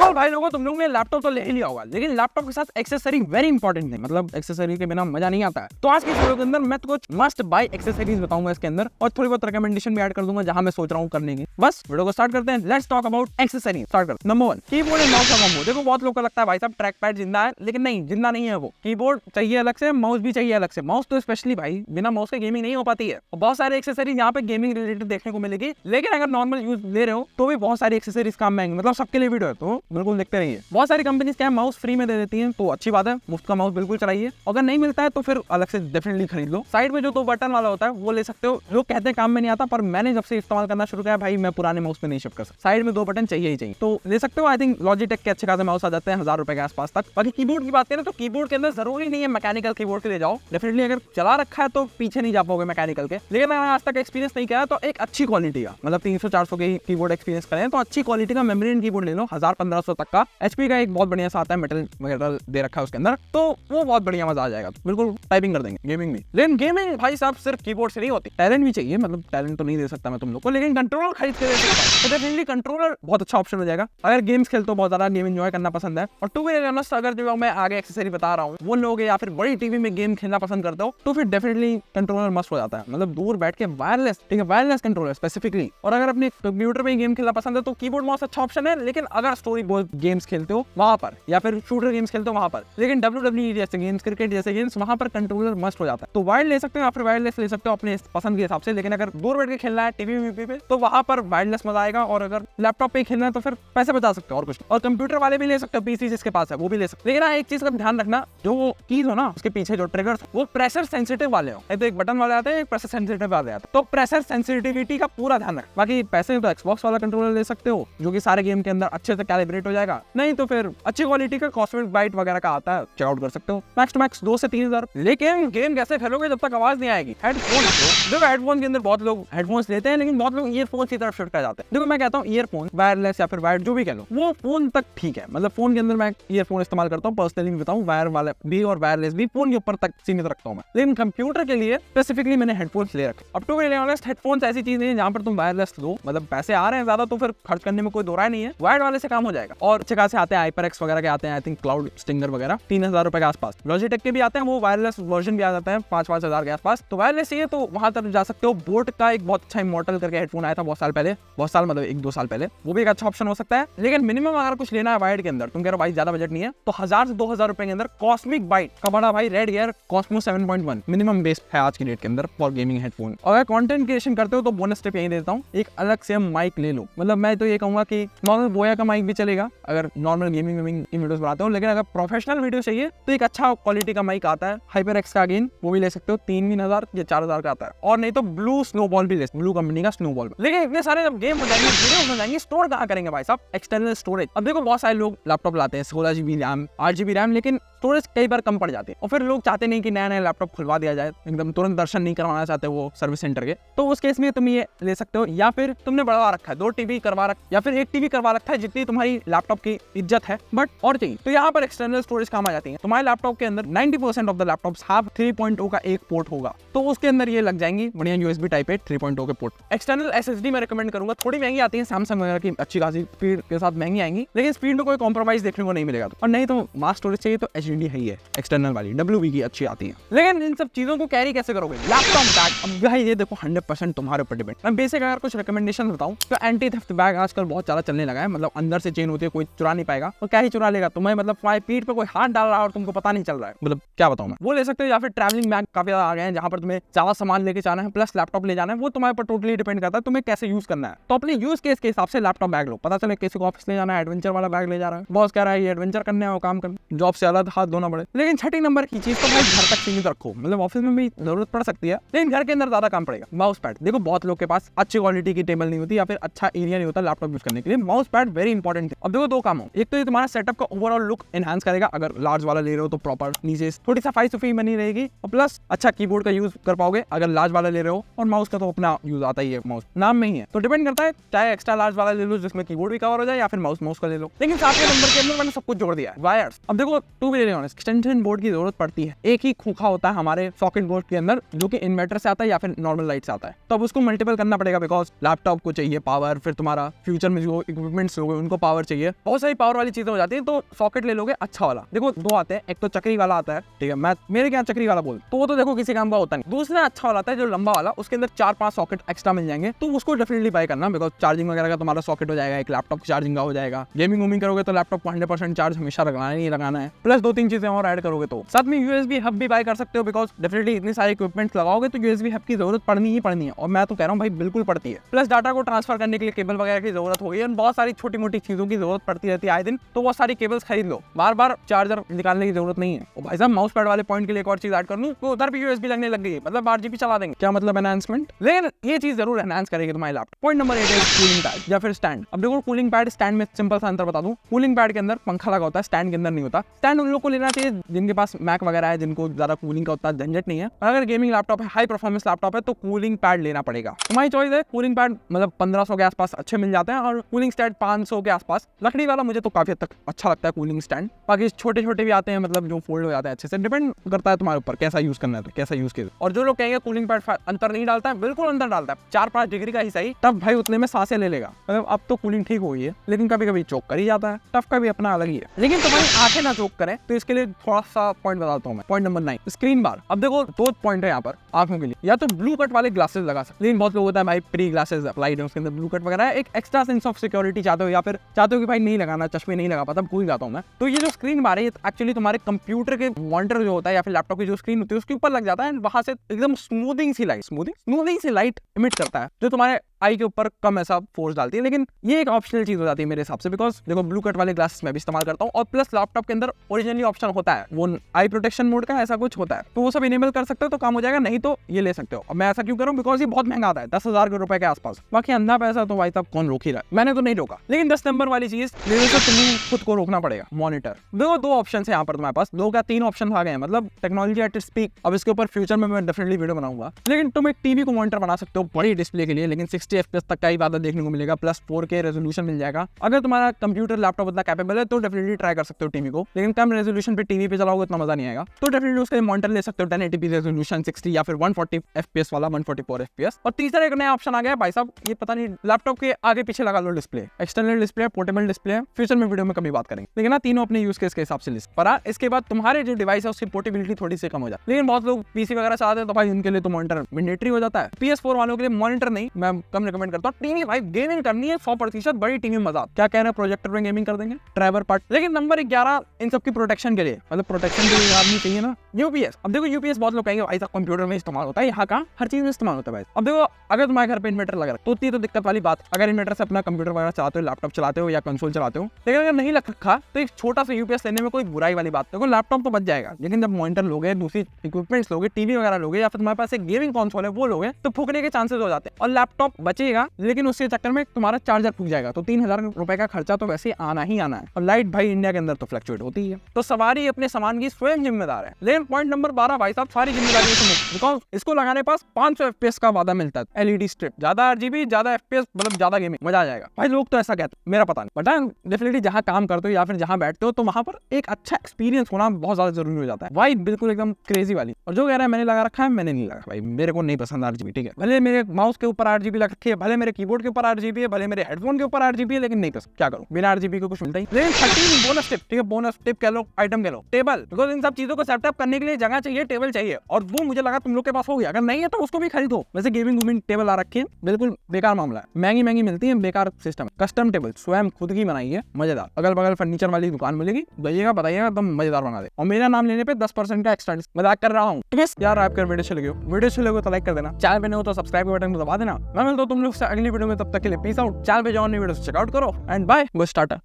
Overall भाई लोगों तुम लोग ने लैपटॉप तो ले ही लिया होगा, लेकिन लैपटॉप के साथ एक्सेसरी वेरी इंपॉर्टेंट है, मतलब एक्सेसरी के बिना मजा नहीं आता है। तो आज की वीडियो के अंदर मैं तो कुछ मस्ट बाय एक्सेसरीज बताऊंगा इसके अंदर, और थोड़ी बहुत रिकमेंडेशन भी ऐड कर दूंगा जहां मैं सोच रहा हूं करने की। बस वीडियो को स्टार्ट करते हैं। Let's talk about accessories. Start करते हैं। नंबर 1, कीबोर्ड एंड माउस का कॉम्बो। देखो बहुत लोग को लगता है भाई साहब ट्रैक पैड जिंदा है, लेकिन नहीं, जिंदा नहीं है वो। कीबोर्ड चाहिए अलग से, माउस भी चाहिए अलग से। माउस तो स्पेशली भाई बिना माउस के गेमिंग नहीं हो पाती है। और बहुत सारे एक्सेसरीज यहाँ पे गेमिंग रिलेटेड देखने को मिलेगी, लेकिन अगर नॉर्मल यूज ले रहे हो तो भी बहुत सारी एक्सेसरीज काम में आएंगे, मतलब सबके लिए वीडियो है तो बिल्कुल देखते रहिए। बहुत सारी कंपनीज क्या माउस फ्री में दे देती हैं, तो अच्छी बात है, मुफ्त का माउस बिल्कुल चलाइए। अगर नहीं मिलता है तो फिर अलग से डेफिनेटली खरीद लो। साइड में जो 2 बटन वाला होता है वो ले सकते हो। लोग कहते हैं काम में नहीं आता, पर मैंने जब से इस्तेमाल करना शुरू किया भाई मैं पुराने माउस पे नहीं शिफ्ट कर सकता। साइड में 2 बटन चाहिए ही चाहिए, तो ले सकते हो। आई थिंक लॉजिटेक के अच्छे खासे माउस आ जाते हैं 1000 रुपए के आसपास तक। बाकी कीबोर्ड की बात करें तो कीबोर्ड के अंदर जरूरी नहीं है मैकेनिकल कीबोर्ड के लिए जाओ, डेफिनेटली अगर चला रखा है तो पीछे नहीं जा पाओगे मैकेनिकल के। लेकिन अगर आज तक एक्सपीरियंस नहीं किया तो एक अच्छी क्वालिटी का, मतलब 300-400 के कीबोर्ड एक्सपीरियंस करें तो अच्छी क्वालिटी का मेम्ब्रेन कीबोर्ड ले लो 1000-1500 तक का। एचपी का एक बहुत बढ़िया सा आता है, मेटल वगैरह दे रखा है उसके अंदर, तो वो बहुत बढ़िया मजा आ जाएगा, बिल्कुल टाइपिंग कर देंगे गेमिंग में। लेकिन गेमिंग भाई साहब सिर्फ कीबोर्ड से नहीं होती, टैलेंट भी चाहिए। मतलब टैलेंट तो नहीं दे सकता मैं तुम लोग को, लेकिन कंट्रोलर खरीद के दे सकता हूं। तो डेफिनेटली कंट्रोलर बहुत अच्छा ऑप्शन हो जाएगा अगर गेम्स खेलते हो, बहुत ज्यादा गेम एंजॉय करना पसंद है। और टू बी ऑनेस्ट अगर जो मैं आगे एक्सेसरी बता रहा हूँ वो लोग या फिर बड़ी टीवी में गेम खेलना पसंद करते हो तो फिर डेफिनेटली कंट्रोलर मस्ट हो जाता है, मतलब दूर बैठ के वायरलेस, ठीक है, वायरलेस कंट्रोलर स्पेसिफिकली। और अगर अपने कंप्यूटर में गेम खेलना पसंद है तो कीबोर्ड माउस अच्छा ऑप्शन है, लेकिन अगर स्टोरी गेम्स खेलते हो वहां पर, या फिर शूटर गेम्स खेलते हो वहां पर, लेकिन WWE जैसे गेम्स, क्रिकेट जैसे गेम्स, वहां पर कंट्रोलर मस्ट हो जाता है। तो वायर्ड ले सकते हो या फिर वायरलेस ले सकते हो अपने पसंद के हिसाब से। लेकिन अगर दूर बैठ के खेलना है टीवी पे तो वहां पर वायरलेस मजा आएगा, और अगर लैपटॉप पे खेलना है तो फिर पैसे बचा सकते हो और कुछ। और कंप्यूटर वाले भी ले सकते हो, पीसी जिसके पास है वो भी ले सकते हो। लेकिन एक चीज का ध्यान रखना, जो कीज हो ना उसके पीछे जो ट्रिगर्स वो प्रेशर सेंसिटिव वाले हो। तो एक बटन वाले आते हैं, एक प्रेशर सेंसिटिव वाले आते हैं, तो प्रेशर सेंसिटिविटी का पूरा ध्यान रख। बाकी पैसे तो एक्सबॉक्स वाला कंट्रोलर ले सकते हो जो कि सारे गेम के अंदर अच्छे से कैलिब्रेट हो जाएगा, नहीं तो फिर अच्छी क्वालिटी का कॉस्मिक बाइट वगैरह का आता है, चेकआउट कर सकते हो। मैक्स टू मैक्स 2 से 3000। लेकिन गेम कैसे खेलोगे जब तक आवाज नहीं आएगी? हेडफोन देखो, हेडफोन के अंदर बहुत लोग हेडफोन्स लेते हैं, लेकिन बहुत लोग ईयरफोन की तरफ शिफ्ट कर जाते हैं। देखो मैं कहता हूँ ईयरफोन वायरलेस या फिर वायर्ड जो भी कह लो, वो फोन तक ठीक है, मतलब फोन के अंदर मैं ईयरफोन इस्तेमाल करता हूँ पर्सनली भी बताऊँ, वायर वाले भी और वायरलेस भी फोन के ऊपर तक सीमित रखता हूँ मैं। लेकिन कंप्यूटर के लिए स्पेसिफिकली मैंने हेडफोन्स ले रखे। अब टू बी ऑनेस्ट हेडफोन्स ऐसी चीज नहीं है जहाँ पर तुम वायरलेस लो, मतलब पैसे आ रहे हैं ज्यादा तो फिर खर्च करने में कोई दो राय नहीं है, वायर्ड वाले से काम हो जाएगा। और अच्छे खासे आते हैं, HyperX वगैरह के आते हैं, आई थिंक क्लाउड स्टिंगर वगैरह 3000 रुपए के आसपास। लॉजिटेक के भी आते हैं, वो वायरलेस वर्जन भी आ जाता है 5-5 हजार के आसपास। तो वायरलेस चाहिए तो वहां तक जा सकते हो। बोट का एक बहुत अच्छा इमॉर्टल करके हेडफोन आया था बहुत साल पहले, बहुत साल मतलब 1-2 साल पहले, वो भी एक अच्छा ऑप्शन हो सकता है। लेकिन मिनिमम अगर कुछ लेना है वायर्ड के अंदर, तुम कह रहे हो भाई ज्यादा बजट नहीं है, तो 1000 से 2000 रुपए के अंदर कॉस्मिक बाइट का बड़ा भाई red year Cosmo 7.1 minimum base है आज की डेट के अंदर फॉर गेमिंग हेडफोन। अगर कंटेंट क्रिएशन करते हो तो बोनस टिप यही देता हूँ, एक अलग से माइक ले लो। मतलब मैं तो ये कहूंगा कि नॉर्मल बोया का माइक भी चलेगा अगर नॉर्मल गेमिंग की वीडियोस बनाते हो, लेकिन अगर प्रोफेशनल वीडियो चाहिए तो एक अच्छा क्वालिटी का माइक आता है HyperX का, अगेन वो भी ले सकते हो, 3000 या 4000 का आता है। और नहीं तो ब्लू स्नोबॉल भी ले, ब्लू कंपनी का स्नोबॉल। लेकिन इतने सारे जब गेम हो जाएंगे, वीडियो हो जाएंगे, स्टोर कहाँ करेंगे भाई साहब? External storage. अब देखो बहुत सारे लोग लैपटॉप लाते हैं 16 GB रैम 8 GB रैम, लेकिन स्टोरेज कई बार कम पड़ जाती है, और फिर लोग चाहते नहीं कि नया नया लैपटॉप खुलवा दिया जाए, एकदम तुरंत दर्शन नहीं करवाना चाहते वो सर्विस सेंटर के, तो उस केस में तुम ये ले सकते हो। या फिर तुमने बढ़वा रखा है 2 टीवी करवा रखा, या फिर 1 टीवी करवा रखा है जितनी तुम्हारी लैपटॉप की इज्जत है, बट और चाहिए तो यहाँ पर एक्सटर्नल स्टोरेज काम आ जाती है। तुम्हारे लैपटॉप के अंदर 90% ऑफ द लैपटॉप्स हैव 3.0 का एक पोर्ट होगा, तो उसके अंदर ये लग जाएंगी बढ़िया USB Type-A 3.0 के पोर्ट। एक्सटर्नल SSD मैं रिकमेंड करूंगा, थोड़ी महंगी आती है, सैमसंग वगैरह की अच्छी खासी स्पीड के साथ महंगी आएंगी, लेकिन स्पीड में कोई कॉम्प्रोमाइज देखने को नहीं मिलेगा। और नहीं तो मास स्टोरेज चाहिए तो HDD है ही है, एक्सटर्नल वाली WV की अच्छी आती है। लेकिन इन सब चीजों को कैरी कैसे करोगे? Laptop bag. अब भाई ये देखो 100% तुम्हारे ऊपर डिपेंड। मैं बेसिक अगर कुछ रिकमेंडेशन बताऊं तो एंटी थेफ्ट बैग आजकल बहुत ज्यादा चलने लगा है, मतलब अंदर से चेन होती है, कोई चुरा नहीं पाएगा। और क्या ही चुरा लेगा तुम्हें, मतलब तुम्हारी पीठ पे कोई हाथ डाल रहा है और तुमको पता नहीं चल रहा है, मतलब क्या बताऊं मैं, वो ले सकते हो। या फिर ट्रैवलिंग बैग काफी ज्यादा आ गए हैं जहां पर तुम्हें ज्यादा सामान लेके जाना है प्लस लैपटॉप ले जाना है, वो तुम्हारे ऊपर टोटली डिपेंड करता है तुम्हें कैसे यूज करना है। तो अपने यूज केस के हिसाब से लैपटॉप बैग लो। पता चले किसी को ऑफिस ले जाना है, एडवेंचर वाला बैग ले जा रहा है, बॉस कह रहा है ये एडवेंचर करने आओ, काम करने, जॉब से अलग हाथ धोना पड़े। लेकिन छठी नंबर की चीज तो भाई घर तक सीमित रखो, मतलब ऑफिस में भी जरूरत पड़ सकती है, लेकिन घर के अंदर ज्यादा काम पड़ेगा। माउस पैड, देखो बहुत लोग के पास अच्छी क्वालिटी की टेबल नहीं होती या फिर अच्छा एरिया नहीं होता लैपटॉप यूज करने के लिए, माउस पैड वेरी इंपॉर्टेंट है। अब देखो 2 काम हो, एक तो ये तुम्हारा सेटअप का ओवरऑल लुक एनहांस करेगा, अगर लार्ज वाला ले रहे हो तो प्रॉपर नीचे थोड़ी सफाई सुफाई बनी रहेगी, और प्लस अच्छा कीबोर्ड का यूज कर पाओगे अगर लार्ज वाला ले रहे हो, और माउस का तो अपना यूज आता ही है, माउस नाम में ही है, तो डिपेंड करता है चाहे एक्स्ट्रा लार्ज वाला ले लो जिसमें कीबोर्ड भी कवर हो जाए, या फिर माउस का ले लो। लेकिन 7वें नंबर के अंदर मैंने सब कुछ जोड़ दिया है, वायर्स। अब देखो two way really honest extension board की जरूरत पड़ती है। एक ही खोखा होता है हमारे सॉकेट बोर्ड के अंदर जो कि इन्वर्टर से आता है या फिर नॉर्मल लाइट से आता है, तो अब उसको मल्टीपल करना पड़ेगा बिकॉज लैपटॉप को चाहिए पावर, फिर तुम्हारा फ्यूचर में जो इक्विपमेंट्स लोगे उनको पावर चाहिए, बहुत सारी पावर वाली चीजें हो जाती है। तो सॉकेट ले लोगे अच्छा वाला। देखो दो आते हैं, एक तो चक्री वाला आता है, ठीक है, मैं मेरे क्या चक्री वाला बोल, तो वो तो देखो किसी काम का होता नहीं। दूसरा अच्छा वाला आता है जो लंबा वाला, उसके अंदर 4-5 सॉकेट एक्स्ट्रा मिल जाएंगे, तो उसको डेफिनेटली बाय करना बिकॉज चार्जिंग वगैरह का तुम्हारा सॉकेट हो जाएगा, एक लैपटॉप चार्जिंग का हो जाएगा। गेमिंग वूमिंग करोगे तो लैपटॉप को 100% चार्ज हमेशा लगाना है, प्लस 2-3 चीजें और ऐड करोगे तो साथ में यूएसबी हब भी बाय कर सकते हो बिकॉज डेफिनेटली इतने सारे इक्विपमेंट्स लगाओगे तो यूएसबी हब की जरूरत पड़नी ही पड़नी है, और मैं तो कह रहा हूँ भाई बिल्कुल पड़ती है। प्लस डाटा को ट्रांसफर करने के लिए केबल वगैरह की जरूरत होगी और बहुत सारी छोटी मोटी चीजों की जरूरत पड़ती रहती है आए दिन, तो बहुत सारी केबल्स खरीद लो, बार बार चार्जर निकालने की जरूरत नहीं है। और भाई साहब माउस पैड वाले पॉइंट के लिए एक और चीज ऐड कर लूं तो उधर भी यूएसबी लगने लग गई है, मतलब 8GB चला देंगे, क्या मतलब एनहांसमेंट, लेकिन ये चीज जरूर एनहांस करेगी तुम्हारे लैपटॉप। पॉइंट नंबर 8 है कूलिंग पैड या फिर स्टैंड। अब देखो कूलिंग पैड स्टैंड में सिंपल सा अंतर बता दूं, कूलिंग पैड के अंदर पंखा लगा होता है, स्टैंड के अंदर नहीं होता। स्टैंड उन लोगों को लेना चाहिए जिनके पास मैक वगैरह है, जिनको ज्यादा कूलिंग का उतना झंझट नहीं है। अगर गेमिंग लैपटॉप है, हाई परफॉर्मेंस लैपटॉप है, तो कूलिंग पैड लेना पड़ेगा। तुम्हारी चॉइस है। कूलिंग पैड मतलब 1500 के आसपास अच्छे मिल जाते हैं और कूलिंग स्टैंड 500 के आसपास। लकड़ी वाला मुझे तो काफी हद तक अच्छा लगता है कूलिंग स्टैंड। बाकी छोटे छोटे भी आते हैं, मतलब जो फोल्ड हो जाता है अच्छे से, डिपेंड करता है तुम्हारे ऊपर कैसा यूज करना है, तो कैसा यूज किया। और जो लोग कहेंगे कूलिंग पैड अंतर नहीं डालता है, बिल्कुल अंतर डालता है। 4-5 डिग्री का ही सही, तब भाई उतने में सांसें ले लेगा। मतलब अब तो कूलिंग ठीक हो गई है, लेकिन कभी कभी चोक कर ही जाता है, टफ का भी अपना अलग ही है। लेकिन तुम्हारी आंखें ना चोक करें तो इसके लिए थोड़ा सा पॉइंट बताता हूँ मैं। पॉइंट नंबर 9 स्क्रीन बार। अब देखो 2 पॉइंट है यहाँ पर आंखों के लिए, या तो ब्लू कट वाले ग्लासेस लगा सकते, लेकिन बहुत लोग होता है भाई प्री ग्लासेस अप्लाइड है, उसके अंदर ब्लू कट वगैरह है, एक एक्स्ट्रा सेंस ऑफ सिक्योरिटी चाहते हो, या फिर चाहते हो कि भाई नहीं लगाना, चश्मे नहीं लगा पाता, भूल जाता हूँ मैं। तो ये जो स्क्रीन बार है एक्चुअली तुम्हारे कंप्यूटर के मॉनिटर जो होता है या फिर लैपटॉप की जो स्क्रीन होती है उसके ऊपर लग जाता है, वहां से एकदम स्मूथिंग सी लाइट इमिट करता है जो तुम्हारे आई के ऊपर कम ऐसा फोर्स डालती है। लेकिन ये एक ऑप्शनल चीज हो जाती है मेरे हिसाब से, बिकॉज देखो ब्लू कट वाले ग्लासेस मैं भी इस्तेमाल करता हूँ, और प्लस लैपटॉप के अंदर ओरिजिनली ऑप्शन होता है वो आई प्रोटेक्शन मोड का, ऐसा कुछ होता है, तो वो सब इनेबल कर सकते हो तो काम हो जाएगा, नहीं तो ये ले सकते हो। और मैं ऐसा क्यों करूँ, बिकॉज ये बहुत महंगा आता है, 10,000 रुपए के आसपास। बाकी अंधा पैसा तो भाई साहब कौन रोक ही रहा है, मैंने तो नहीं रोका। लेकिन 10 नंबर वाली चीज तुम्हें खुद को रोकना पड़ेगा, मॉनिटर। देखो 2 ऑप्शन है यहाँ पर तुम्हारे पास, 2 क्या 3 ऑप्शन आ गए हैं, मतलब टेक्नोलॉजी एट इट्स पीक। अब इसके ऊपर फ्यूचर में मैं डेफिनेटली वीडियो बनाऊंगा। लेकिन तुम एक टीवी को मॉनिटर बना सकते हो बड़ी डिस्प्ले के लिए, लेकिन 60 FPS तक का ही ज्यादा देखने को मिलेगा, प्लस 4K रेजोल्यूशन मिल जाएगा। अगर तुम्हारा कंप्यूटर लैपटॉप उतना कैपेबल है तो डेफिनेटली ट्राई कर सकते हो टीवी को, लेकिन कम रेजोल्यूशन पे टीवी पे चलाओगे उतना मजा नहीं आएगा, तो डेफिनेटली उसके मॉनिटर ले सकते हो 1080p रेजोल्यूशन 60 या फिर 140 FPS वाला 144 FPS। और तीसरा एक नया ऑप्शन आ गया भाई साहब, ये पता नहीं लैपटॉप के आगे पीछे लगा लो display, external display, portable display. Future में वीडियो में कभी बात करेंगे, लेकिन ना तीनों अपने यूज केस के हिसाब से लिस्ट पर। इसके बाद तुम्हारे जो डिवाइस है उसकी पोर्टेबिलिटी थोड़ी सी कम हो जाती है, लेकिन बहुत लोग पीसी वगैरह चाहते हैं तो भाई उनके लिए तो मॉनिटर मैंडेटरी हो जाता है। PS4 वालों के लिए मॉनिटर नहीं, मैं कम रिकमेंड करता हूँ। टीवी भाई गेमिंग करनी है 100%, बड़ी टीवी मजा। क्या कह रहे हैं, प्रोजेक्टर में गेमिंग कर देंगे, ड्राइवर पार्ट। लेकिन नंबर 11 इन सब की प्रोटेक्शन के लिए, मतलब प्रोटेक्शन के लिए आदमी चाहिए ना, यूपीएस। अब देखो यूपीएस बहुत लोग कहेंगे भाई साहब कंप्यूटर में इस्तेमाल होता है, यहाँ का हर चीज में इस्तेमाल होता है भाई। अब देखो अगर तुम्हारे घर पे इन्वर्टर लगा है तो उतनी तो दिक्कत वाली बात, अगर इन्वर्टर से अपना कंप्यूटर वगैरह चलाते हो, लैपटॉप चलाते हो या कंसोल चलाते हो। लेकिन अगर नहीं लग रखा तो एक छोटा सा यूपीएस लेने में कोई बुराई वाली बात, देखो लैपटॉप तो बच जाएगा, लेकिन जब मॉनिटर लोगे, दूसरी इक्विपमेंट्स लोगे, टीवी वगैरह लोगे, या फिर तुम्हारे पास एक गेमिंग कंसोल है वो लोगे, तो फूकने के चांसेस हो जाते हैं। और लैपटॉप बचेगा लेकिन उसके चक्कर में तुम्हारा चार्जर फूक जाएगा, तो 3000 रुपए का खर्चा तो वैसे आना ही आना है। और लाइट भाई इंडिया के अंदर तो फ्लक्चुएट होती है, तो सवारी अपने सामान की स्वयं जिम्मेदार है। लेकिन पॉइंट नंबर 12 भाई साहब सारी जिम्मेदारी से मुक्त, बिकॉज इसको लगाने पास 500 FPS का वादा मिलता है। एलईडी स्ट्रिप, ज्यादा RGB, ज्यादा FPS, मतलब ज्यादा गेमिंग, मजा आ जाएगा भाई। लोग तो ऐसा कहते हैं, मेरा पता नहीं, बट डेफिनेटली जहां काम करते हो या फिर जहां बैठते हो तो वहां पर एक अच्छा एक्सपीरियंस होना बहुत ज्यादा जरूरी हो जाता है। वाइब बिल्कुल एकदम क्रेजी वाली। और जो कह रहा है मैंने लगा रखा है, मैंने नहीं लगा भाई, मेरे को नहीं पसंद RGB, ठीक है। भले मेरे माउस के ऊपर RGB लग रखी है, भले मेरे कीबोर्ड के ऊपर RGB है, भले मेरे हेडफोन के ऊपर RGB है, लेकिन नहीं पसंद, क्या करूं, बिना RGB को कुछ मिलता ही। लेकिन 13 बोनस टिप, ठीक है, बोनस टिप कह लो, आइटम कह लो, टेबल, बिकॉज इन सब चीजों को सेटअप करने के लिए जगह चाहिए, टेबल चाहिए, और वो मुझे लगा तुम लोग के पास हो गया। अगर नहीं है तो उसको भी खरीदो। वैसे गेमिंग वूमिंग टेबल आ रखी है, बिल्कुल बेकार मामला है, महंगी मिलती है, बेकार सिस्टम। कस्टम टेबल स्वयं खुद की बनाई है, मजेदार। अगल बगल फर्नीचर वाली दुकान मिलेगी, जाइएगा, बताइएगा, एकदम मजेदार बना दे। और मेरा नाम लेने पे 10% का एक्स्ट्रा, मजाक कर रहा हूँ यार। आपका वीडियो अच्छे लगे तो लाइक कर देना, चैनल पे नहीं हो तो सब्सक्राइब बटन को दबा देना। मैं मिलता हूं तुम लोग से अगली वीडियो में, तब तक के लिए पीस आउट। चैनल पे जाओ, नई वीडियो चेकआउट करो, एंड बाय, गो स्टार्ट।